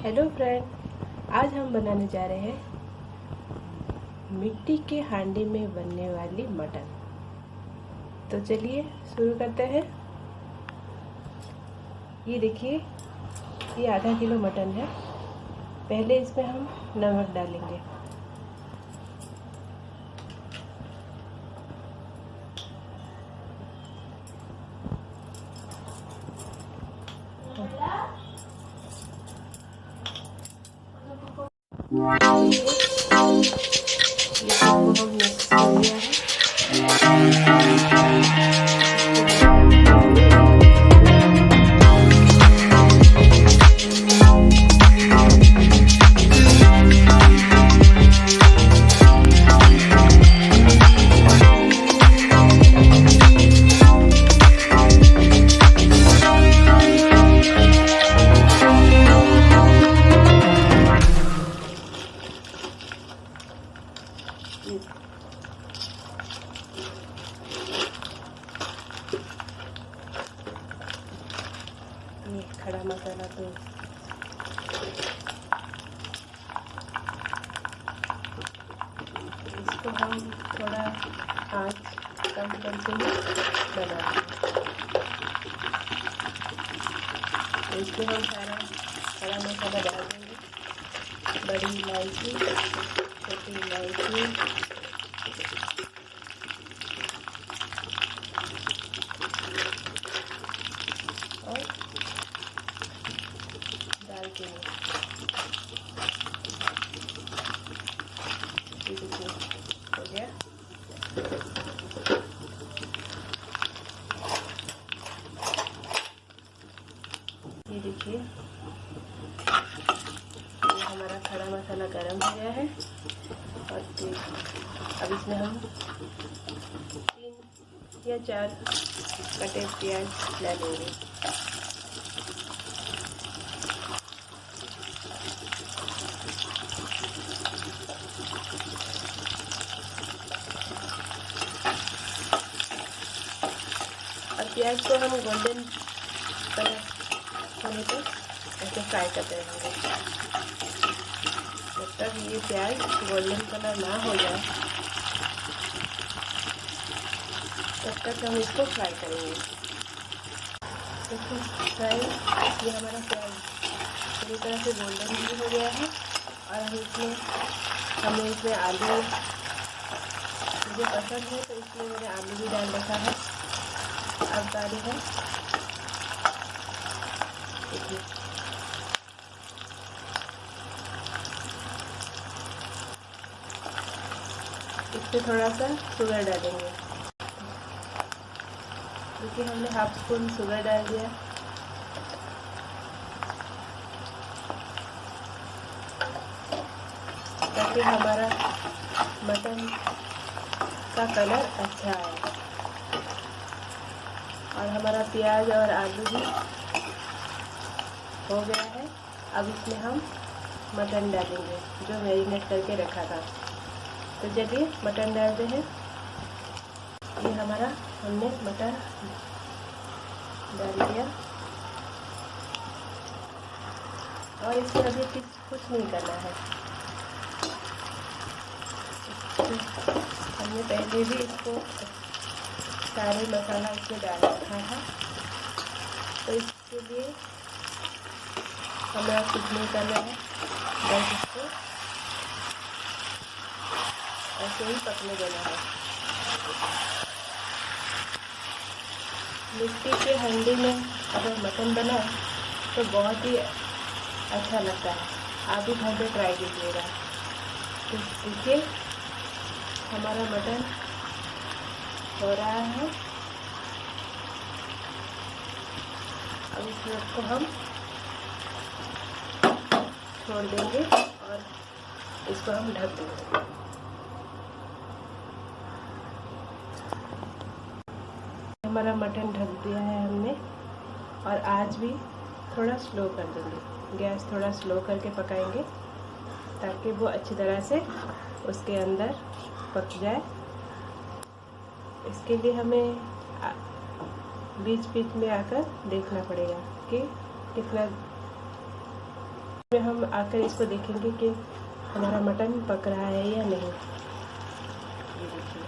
Hello friend, आज हम बनाने जा रहे हैं मिट्टी के हांडी में बनने वाली मटन। तो चलिए शुरू करते हैं। ये देखिए, ये आधा किलो मटन है। पहले इसमें हम नमक डालेंगे। इसको हम मिक्स कर दिया है। खड़ा मसाला तो इसको हम थोड़ा आँच कम करके बनाएंगे। तो इसमें हम सारा खड़ा मसाला डाल देंगे। बड़ी इलायची, छोटी इलायची, और दालचीनी। हो गया। ये देखिए, ये हमारा खड़ा मसाला गरम हो गया है। और फिर अब इसमें हम 3 या 4 कटे प्याज डालेंगे। और प्याज को हम गोल्डन कलर होने तक ऐसे फ्राई करते रहेंगे। जब तक ये प्याज गोल्डन कलर ना हो जाए तब तक हम इसको फ्राई करेंगे। देखो फ्राई, ये हमारा प्याज पूरी तरह से गोल्डन भी हो गया है। और हमने इसमें आलू, मुझे पसंद है तो इसमें मैंने आलू भी डाल रखा है। अब बारी है, देखिए इसमें थोड़ा सा शुगर डालेंगे। देखिए हमने हाफ स्पून शुगर डाल दिया। ताकि हमारा मटन का कलर अच्छा आए। और हमारा प्याज और आलू भी हो गया है। अब इसमें हम मटन डालेंगे जो मैरिनेट करके रखा था। तो चलिए मटन डालते हैं। ये हमारा हमने मटन डाल दिया। और इसमें अभी कुछ नहीं करना है। हमने पहले भी इसको सारे मसाला इसमें डाल रखा था, तो इसके लिए हमें कुछ नहीं करना है। बस इसको ऐसे ही पकने देना है। मिट्टी के हांडी में अगर मटन बना तो बहुत ही अच्छा लगता है। आप भी घर पे ट्राई कीजिएगा। तो देखिए हमारा मटन हो रहा है। अब इसको हम छोड़ देंगे और इसको हम ढक देंगे। हमारा मटन ढक दिया है हमने। और आज भी थोड़ा स्लो कर देंगे, गैस थोड़ा स्लो करके पकाएंगे ताकि वो अच्छी तरह से उसके अंदर पक जाए। इसके लिए हमें बीच बीच में आकर देखना पड़ेगा कि कितना में हम आकर इसको देखेंगे कि हमारा मटन पक रहा है या नहीं। ये देखिए